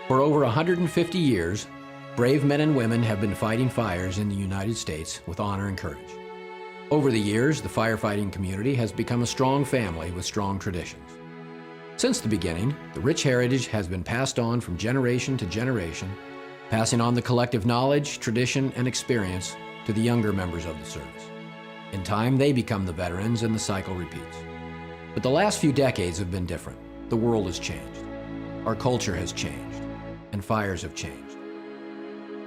For over 150 years, brave men and women have been fighting fires in the United States with honor and courage. Over the years, the firefighting community has become a strong family with strong traditions. Since the beginning, the rich heritage has been passed on from generation to generation, passing on the collective knowledge, tradition, and experience to the younger members of the service. In time, they become the veterans and the cycle repeats. But the last few decades have been different. The world has changed. Our culture has changed, and fires have changed.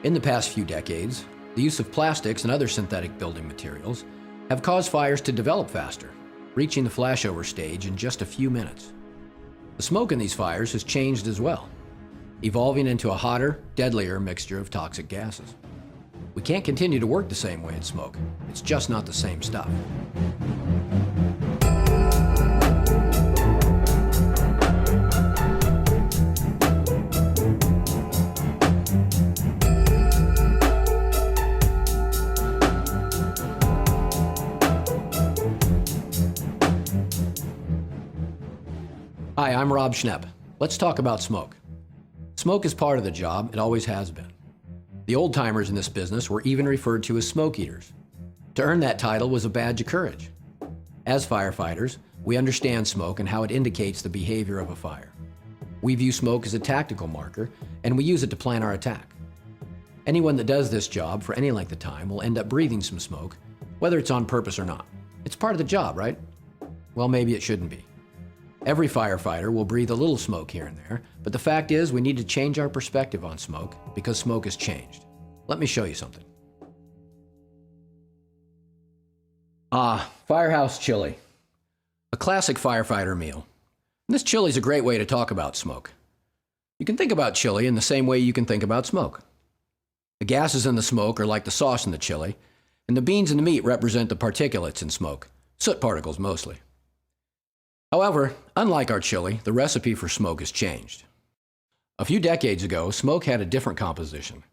In the past few decades, the use of plastics and other synthetic building materials have caused fires to develop faster, reaching the flashover stage in just a few minutes. The smoke in these fires has changed as well, evolving into a hotter, deadlier mixture of toxic gases. We can't continue to work the same way in smoke. It's just not the same stuff. Hi, I'm Rob Schnepp. Let's talk about smoke. Smoke is part of the job, it always has been. The old-timers in this business were even referred to as smoke eaters. To earn that title was a badge of courage. As firefighters, we understand smoke and how it indicates the behavior of a fire. We view smoke as a tactical marker, and we use it to plan our attack. Anyone that does this job for any length of time will end up breathing some smoke, whether it's on purpose or not. It's part of the job, right? Well, maybe it shouldn't be. Every firefighter will breathe a little smoke here and there, but the fact is we need to change our perspective on smoke because smoke has changed. Let me show you something. Firehouse chili. A classic firefighter meal. And this chili is a great way to talk about smoke. You can think about chili in the same way you can think about smoke. The gases in the smoke are like the sauce in the chili, and the beans and the meat represent the particulates in smoke, soot particles mostly. However, unlike our chili, the recipe for smoke has changed. A few decades ago, smoke had a different composition.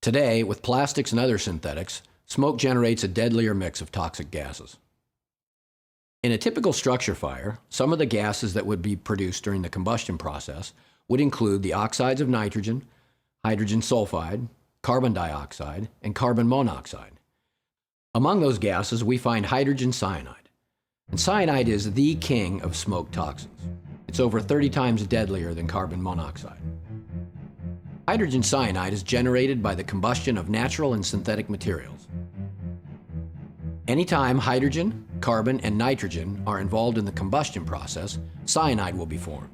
Today, with plastics and other synthetics, smoke generates a deadlier mix of toxic gases. In a typical structure fire, some of the gases that would be produced during the combustion process would include the oxides of nitrogen, hydrogen sulfide, carbon dioxide, and carbon monoxide. Among those gases, we find hydrogen cyanide. And cyanide is the king of smoke toxins. It's over 30 times deadlier than carbon monoxide. Hydrogen cyanide is generated by the combustion of natural and synthetic materials. Anytime hydrogen, carbon, and nitrogen are involved in the combustion process, cyanide will be formed.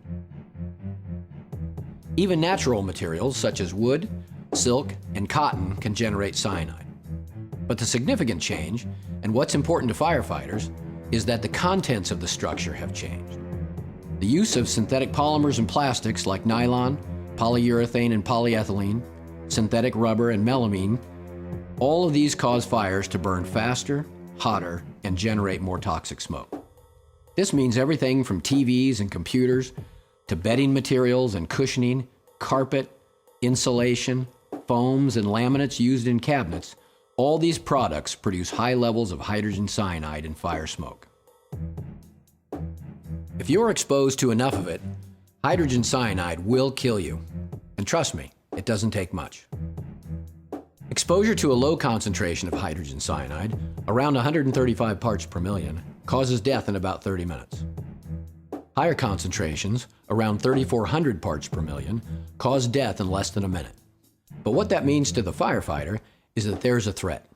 Even natural materials such as wood, silk, and cotton can generate cyanide. But the significant change, and what's important to firefighters, is that the contents of the structure have changed. The use of synthetic polymers and plastics like nylon, polyurethane and polyethylene, synthetic rubber and melamine, all of these cause fires to burn faster, hotter, and generate more toxic smoke. This means everything from TVs and computers to bedding materials and cushioning, carpet, insulation, foams, and laminates used in cabinets. All these products produce high levels of hydrogen cyanide in fire smoke. If you're exposed to enough of it, hydrogen cyanide will kill you. And trust me, it doesn't take much. Exposure to a low concentration of hydrogen cyanide, around 135 parts per million, causes death in about 30 minutes. Higher concentrations, around 3,400 parts per million, cause death in less than a minute. But what that means to the firefighter is that there's a threat.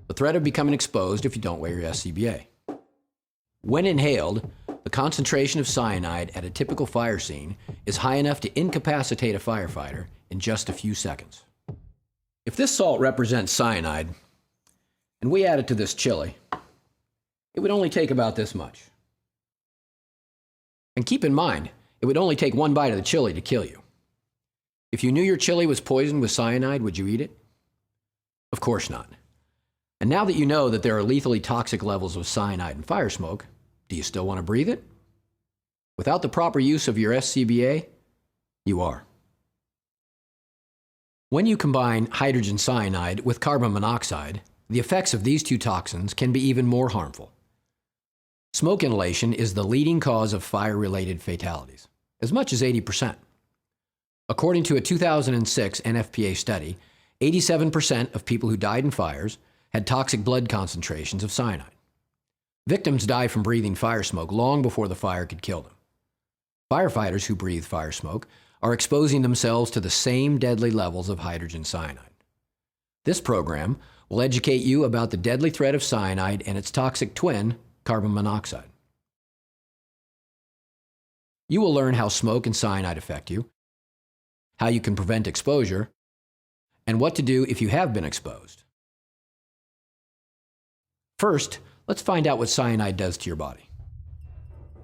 The threat of becoming exposed if you don't wear your SCBA. When inhaled, the concentration of cyanide at a typical fire scene is high enough to incapacitate a firefighter in just a few seconds. If this salt represents cyanide, and we add it to this chili, it would only take about this much. And keep in mind, it would only take one bite of the chili to kill you. If you knew your chili was poisoned with cyanide, would you eat it? Of course not. And now that you know that there are lethally toxic levels of cyanide in fire smoke, do you still want to breathe it? Without the proper use of your SCBA, you are. When you combine hydrogen cyanide with carbon monoxide, the effects of these two toxins can be even more harmful. Smoke inhalation is the leading cause of fire-related fatalities, as much as 80%. According to a 2006 NFPA study, 87% of people who died in fires had toxic blood concentrations of cyanide. Victims die from breathing fire smoke long before the fire could kill them. Firefighters who breathe fire smoke are exposing themselves to the same deadly levels of hydrogen cyanide. This program will educate you about the deadly threat of cyanide and its toxic twin, carbon monoxide. You will learn how smoke and cyanide affect you, how you can prevent exposure, and what to do if you have been exposed. First, let's find out what cyanide does to your body.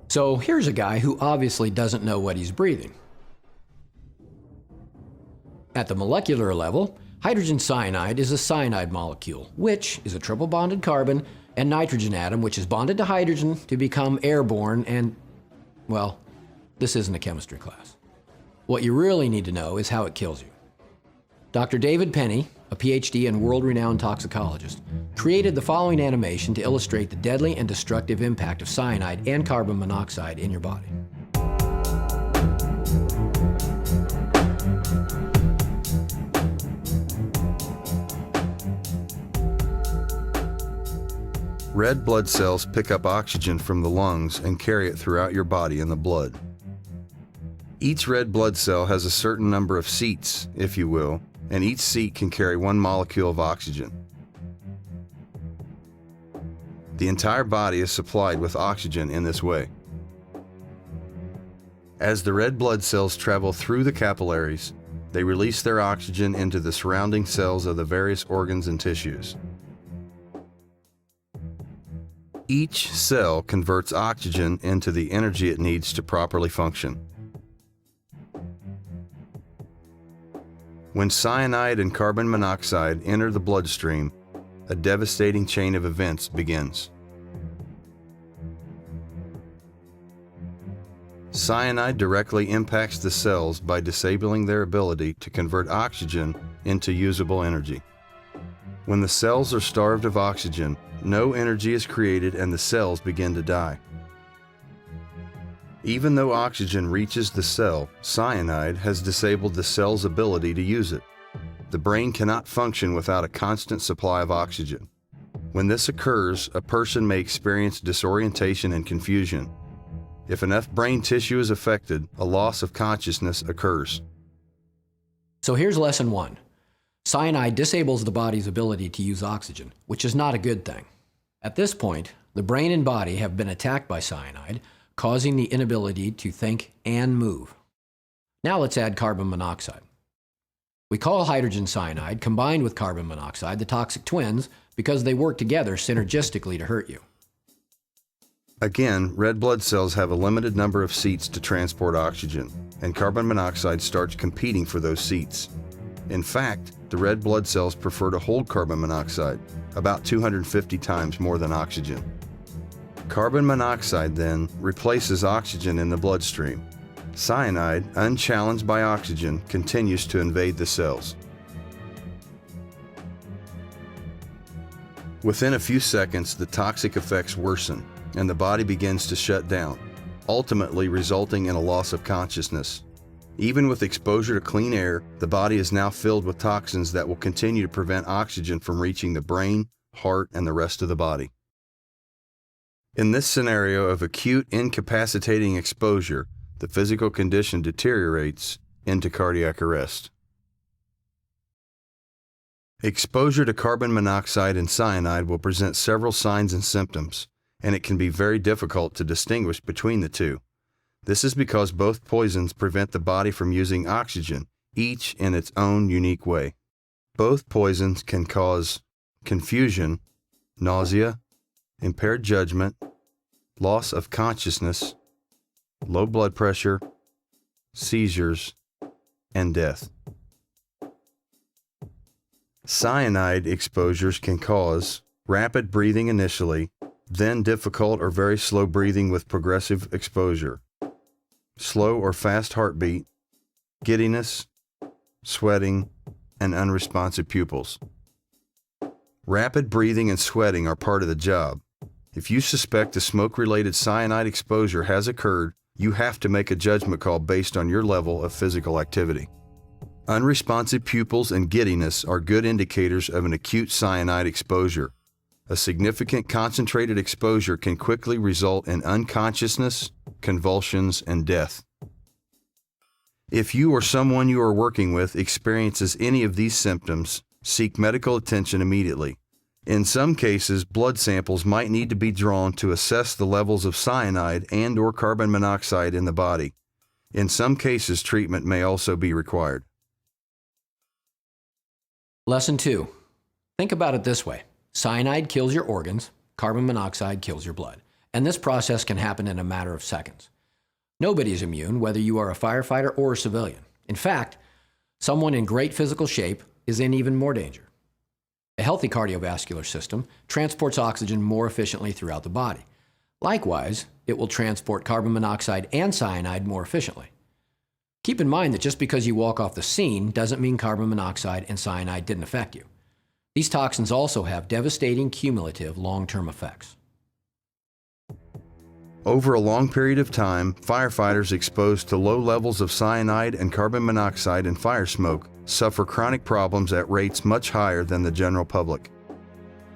So here's a guy who obviously doesn't know what he's breathing. At the molecular level, hydrogen cyanide is a cyanide molecule, which is a triple bonded carbon and nitrogen atom which is bonded to hydrogen to become airborne and, well, this isn't a chemistry class. What you really need to know is how it kills you. Dr. David Penny, a PhD and world-renowned toxicologist, created the following animation to illustrate the deadly and destructive impact of cyanide and carbon monoxide in your body. Red blood cells pick up oxygen from the lungs and carry it throughout your body in the blood. Each red blood cell has a certain number of seats, if you will, and each seat can carry one molecule of oxygen. The entire body is supplied with oxygen in this way. As the red blood cells travel through the capillaries, they release their oxygen into the surrounding cells of the various organs and tissues. Each cell converts oxygen into the energy it needs to properly function. When cyanide and carbon monoxide enter the bloodstream, a devastating chain of events begins. Cyanide directly impacts the cells by disabling their ability to convert oxygen into usable energy. When the cells are starved of oxygen, no energy is created and the cells begin to die. Even though oxygen reaches the cell, cyanide has disabled the cell's ability to use it. The brain cannot function without a constant supply of oxygen. When this occurs, a person may experience disorientation and confusion. If enough brain tissue is affected, a loss of consciousness occurs. So here's lesson 1. Cyanide disables the body's ability to use oxygen, which is not a good thing. At this point, the brain and body have been attacked by cyanide, causing the inability to think and move. Now let's add carbon monoxide. We call hydrogen cyanide combined with carbon monoxide the toxic twins because they work together synergistically to hurt you. Again, red blood cells have a limited number of seats to transport oxygen, and carbon monoxide starts competing for those seats. In fact, the red blood cells prefer to hold carbon monoxide, about 250 times more than oxygen. Carbon monoxide then replaces oxygen in the bloodstream. Cyanide, unchallenged by oxygen, continues to invade the cells. Within a few seconds, the toxic effects worsen, and the body begins to shut down, ultimately resulting in a loss of consciousness. Even with exposure to clean air, the body is now filled with toxins that will continue to prevent oxygen from reaching the brain, heart, and the rest of the body. In this scenario of acute incapacitating exposure, the physical condition deteriorates into cardiac arrest. Exposure to carbon monoxide and cyanide will present several signs and symptoms, and it can be very difficult to distinguish between the two. This is because both poisons prevent the body from using oxygen, each in its own unique way. Both poisons can cause confusion, nausea, impaired judgment, loss of consciousness, low blood pressure, seizures, and death. Cyanide exposures can cause rapid breathing initially, then difficult or very slow breathing with progressive exposure, slow or fast heartbeat, giddiness, sweating, and unresponsive pupils. Rapid breathing and sweating are part of the job. If you suspect a smoke-related cyanide exposure has occurred, you have to make a judgment call based on your level of physical activity. Unresponsive pupils and giddiness are good indicators of an acute cyanide exposure. A significant concentrated exposure can quickly result in unconsciousness, convulsions, and death. If you or someone you are working with experiences any of these symptoms, seek medical attention immediately. In some cases, blood samples might need to be drawn to assess the levels of cyanide and/or carbon monoxide in the body. In some cases, treatment may also be required. Lesson 2. Think about it this way. Cyanide kills your organs, carbon monoxide kills your blood, and this process can happen in a matter of seconds. Nobody is immune, whether you are a firefighter or a civilian. In fact, someone in great physical shape is in even more danger. A healthy cardiovascular system transports oxygen more efficiently throughout the body. Likewise, it will transport carbon monoxide and cyanide more efficiently. Keep in mind that just because you walk off the scene doesn't mean carbon monoxide and cyanide didn't affect you. These toxins also have devastating cumulative long-term effects. Over a long period of time, firefighters exposed to low levels of cyanide and carbon monoxide in fire smoke suffer chronic problems at rates much higher than the general public.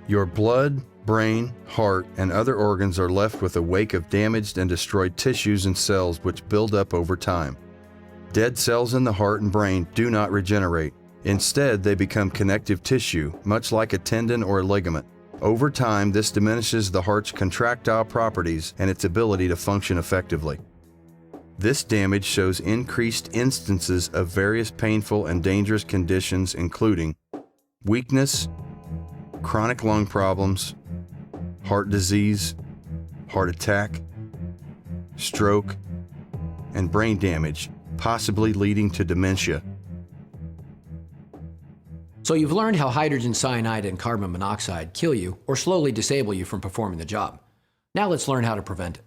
Your blood, brain, heart, and other organs are left with a wake of damaged and destroyed tissues and cells which build up over time. Dead cells in the heart and brain do not regenerate. Instead, they become connective tissue, much like a tendon or a ligament. Over time, this diminishes the heart's contractile properties and its ability to function effectively. This damage shows increased instances of various painful and dangerous conditions including weakness, chronic lung problems, heart disease, heart attack, stroke, and brain damage, possibly leading to dementia. So you've learned how hydrogen cyanide and carbon monoxide kill you or slowly disable you from performing the job. Now let's learn how to prevent it.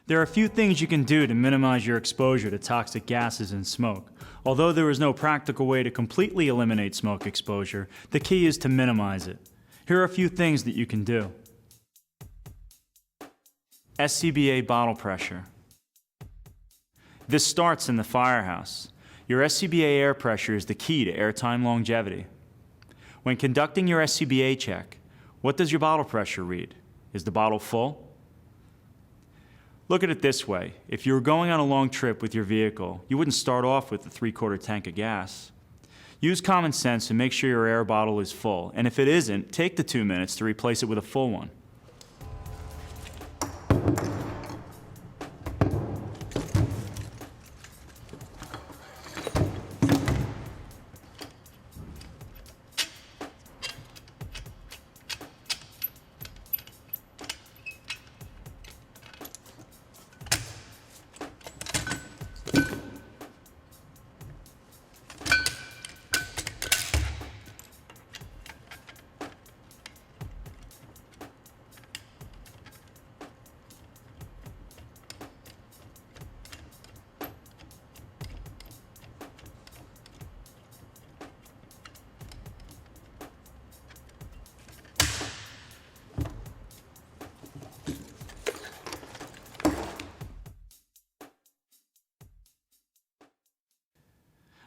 There are a few things you can do to minimize your exposure to toxic gases and smoke. Although there is no practical way to completely eliminate smoke exposure, the key is to minimize it. Here are a few things that you can do. SCBA bottle pressure. This starts in the firehouse. Your SCBA air pressure is the key to airtime longevity. When conducting your SCBA check, what does your bottle pressure read? Is the bottle full? Look at it this way. If you were going on a long trip with your vehicle, you wouldn't start off with a 3/4 tank of gas. Use common sense and make sure your air bottle is full, and if it isn't, take the 2 minutes to replace it with a full one.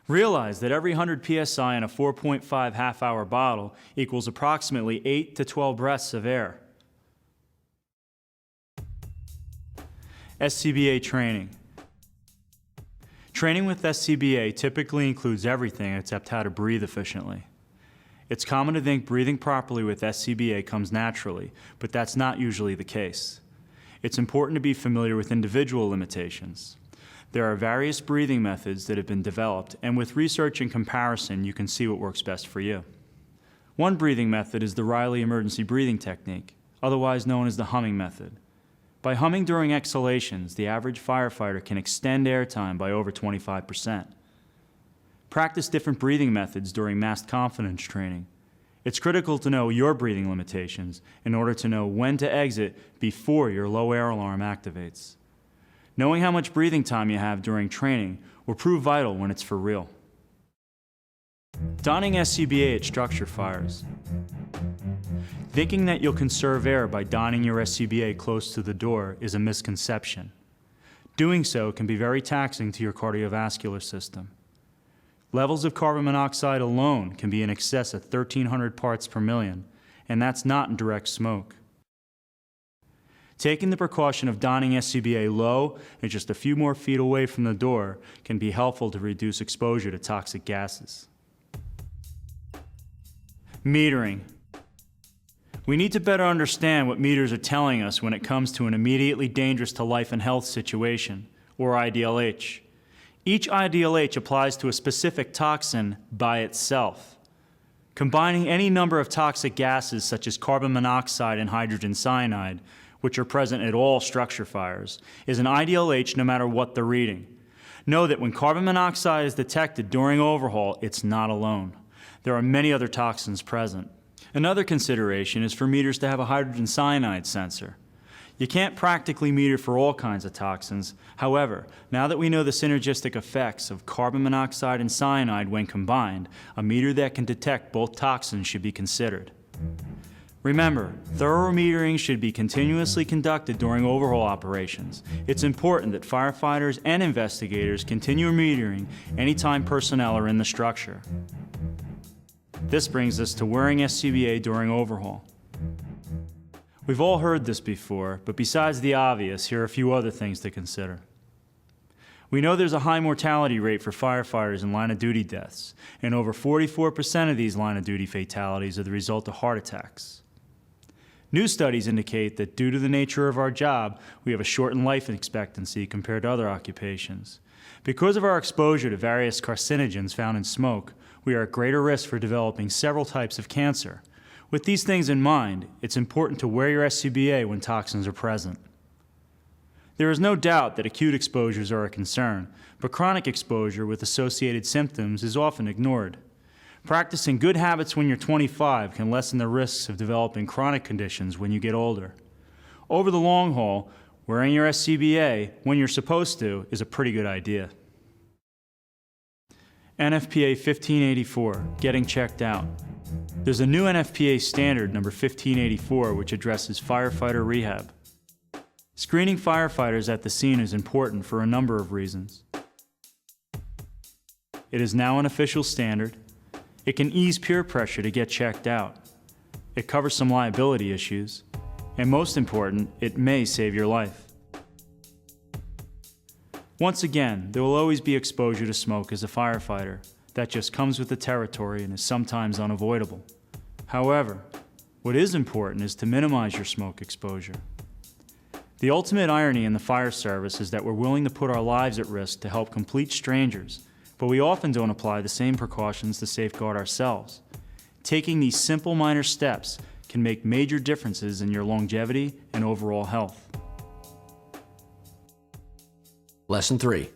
Realize that every 100 psi in a 4.5 half-hour bottle equals approximately 8 to 12 breaths of air. SCBA training. Training with SCBA typically includes everything except how to breathe efficiently. It's common to think breathing properly with SCBA comes naturally, but that's not usually the case. It's important to be familiar with individual limitations. There are various breathing methods that have been developed, and with research and comparison, you can see what works best for you. One breathing method is the Riley emergency breathing technique, otherwise known as the humming method. By humming during exhalations, the average firefighter can extend airtime by over 25%. Practice different breathing methods during mass confidence training. It's critical to know your breathing limitations in order to know when to exit before your low air alarm activates. Knowing how much breathing time you have during training will prove vital when it's for real. Donning SCBA at structure fires. Thinking that you'll conserve air by donning your SCBA close to the door is a misconception. Doing so can be very taxing to your cardiovascular system. Levels of carbon monoxide alone can be in excess of 1,300 parts per million, and that's not in direct smoke. Taking the precaution of donning SCBA low and just a few more feet away from the door can be helpful to reduce exposure to toxic gases. Metering. We need to better understand what meters are telling us when it comes to an immediately dangerous to life and health situation, or IDLH. Each IDLH applies to a specific toxin by itself. Combining any number of toxic gases such as carbon monoxide and hydrogen cyanide, which are present at all structure fires, is an IDLH no matter what the reading. Know that when carbon monoxide is detected during overhaul, it's not alone. There are many other toxins present. Another consideration is for meters to have a hydrogen cyanide sensor. You can't practically meter for all kinds of toxins. However, now that we know the synergistic effects of carbon monoxide and cyanide when combined, a meter that can detect both toxins should be considered. Remember, thorough metering should be continuously conducted during overhaul operations. It's important that firefighters and investigators continue metering anytime personnel are in the structure. This brings us to wearing SCBA during overhaul. We've all heard this before, but besides the obvious, here are a few other things to consider. We know there's a high mortality rate for firefighters in line-of-duty deaths, and over 44% of these line-of-duty fatalities are the result of heart attacks. New studies indicate that due to the nature of our job, we have a shortened life expectancy compared to other occupations. Because of our exposure to various carcinogens found in smoke, we are at greater risk for developing several types of cancer. With these things in mind, it's important to wear your SCBA when toxins are present. There is no doubt that acute exposures are a concern, but chronic exposure with associated symptoms is often ignored. Practicing good habits when you're 25 can lessen the risks of developing chronic conditions when you get older. Over the long haul, wearing your SCBA when you're supposed to is a pretty good idea. NFPA 1584, getting checked out. There's a new NFPA standard, number 1584, which addresses firefighter rehab. Screening firefighters at the scene is important for a number of reasons. It is now an official standard. It can ease peer pressure to get checked out. It covers some liability issues. And most important, it may save your life. Once again, there will always be exposure to smoke as a firefighter. That just comes with the territory and is sometimes unavoidable. However, what is important is to minimize your smoke exposure. The ultimate irony in the fire service is that we're willing to put our lives at risk to help complete strangers, but we often don't apply the same precautions to safeguard ourselves. Taking these simple minor steps can make major differences in your longevity and overall health. Lesson 3.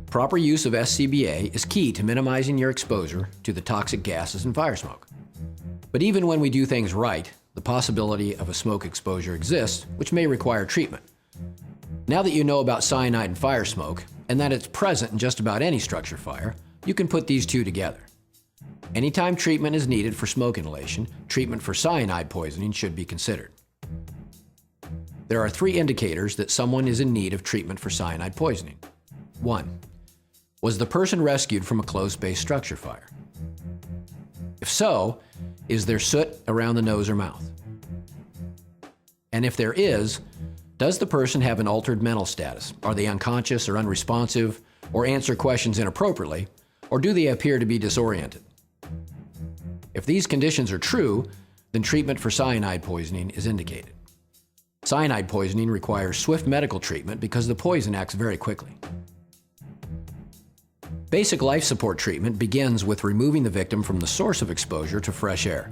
Proper use of SCBA is key to minimizing your exposure to the toxic gases in fire smoke. But even when we do things right, the possibility of a smoke exposure exists, which may require treatment. Now that you know about cyanide in fire smoke, and that it's present in just about any structure fire, you can put these two together. Anytime treatment is needed for smoke inhalation, treatment for cyanide poisoning should be considered. There are 3 indicators that someone is in need of treatment for cyanide poisoning. 1. Was the person rescued from a closed-space structure fire? If so, is there soot around the nose or mouth? And if there is, does the person have an altered mental status? Are they unconscious or unresponsive, or answer questions inappropriately, or do they appear to be disoriented? If these conditions are true, then treatment for cyanide poisoning is indicated. Cyanide poisoning requires swift medical treatment because the poison acts very quickly. Basic life support treatment begins with removing the victim from the source of exposure to fresh air.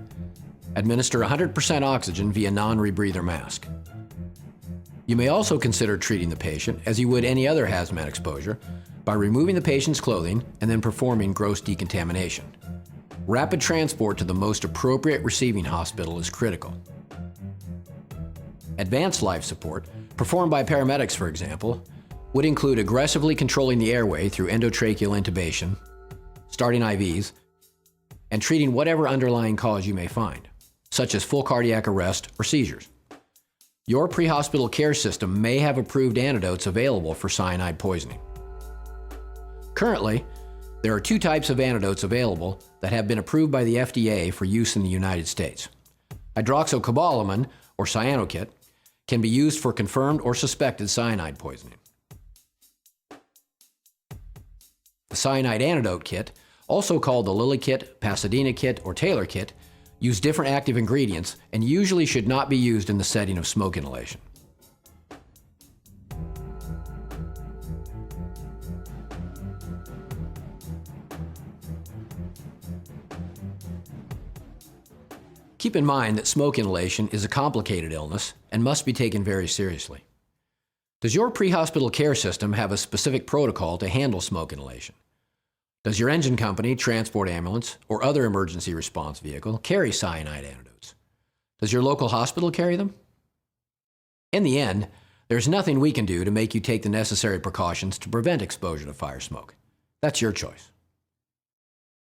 Administer 100% oxygen via non-rebreather mask. You may also consider treating the patient as you would any other hazmat exposure by removing the patient's clothing and then performing gross decontamination. Rapid transport to the most appropriate receiving hospital is critical. Advanced life support, performed by paramedics for example, would include aggressively controlling the airway through endotracheal intubation, starting IVs, and treating whatever underlying cause you may find, such as full cardiac arrest or seizures. Your pre-hospital care system may have approved antidotes available for cyanide poisoning. Currently, there are two types of antidotes available that have been approved by the FDA for use in the United States. Hydroxycobalamin, or cyanokit, can be used for confirmed or suspected cyanide poisoning. The cyanide antidote kit, also called the Lilly kit, Pasadena kit, or Taylor kit, use different active ingredients and usually should not be used in the setting of smoke inhalation. Keep in mind that smoke inhalation is a complicated illness and must be taken very seriously. Does your pre-hospital care system have a specific protocol to handle smoke inhalation? Does your engine company, transport ambulance, or other emergency response vehicle carry cyanide antidotes? Does your local hospital carry them? In the end, there's nothing we can do to make you take the necessary precautions to prevent exposure to fire smoke. That's your choice.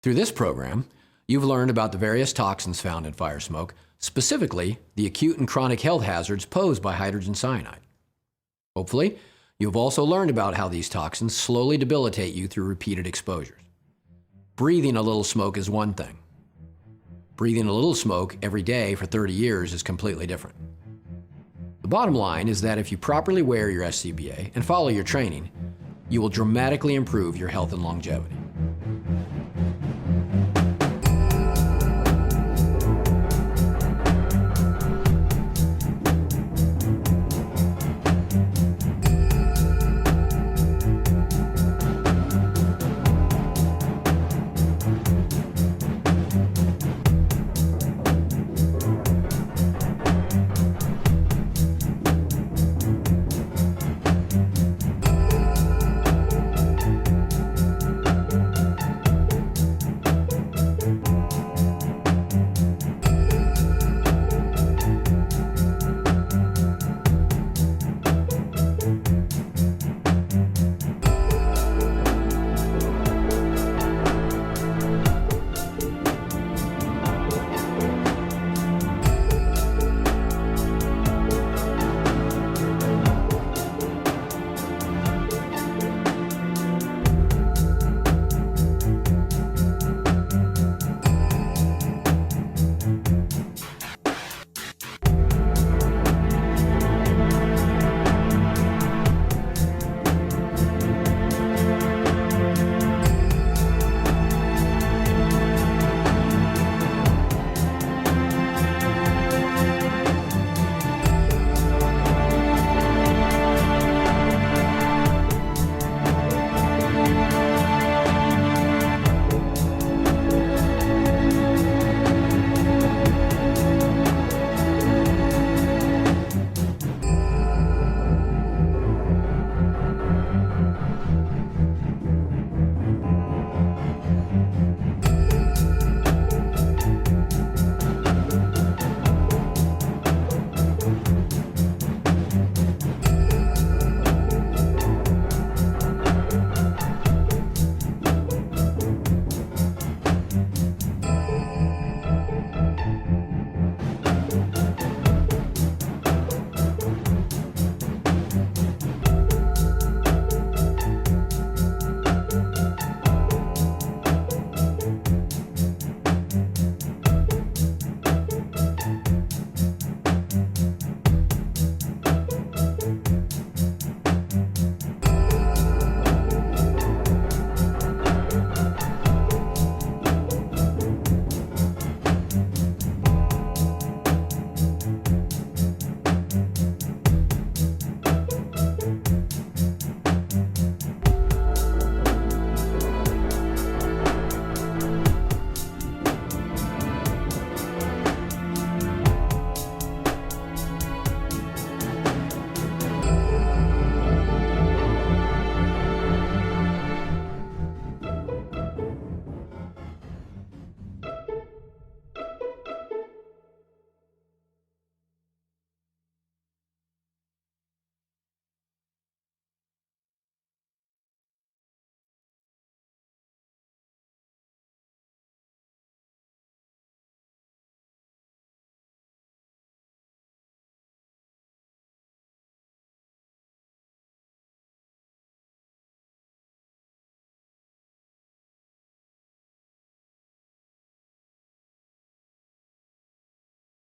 Through this program, you've learned about the various toxins found in fire smoke, specifically the acute and chronic health hazards posed by hydrogen cyanide. Hopefully, you've also learned about how these toxins slowly debilitate you through repeated exposures. Breathing a little smoke is one thing. Breathing a little smoke every day for 30 years is completely different. The bottom line is that if you properly wear your SCBA and follow your training, you will dramatically improve your health and longevity.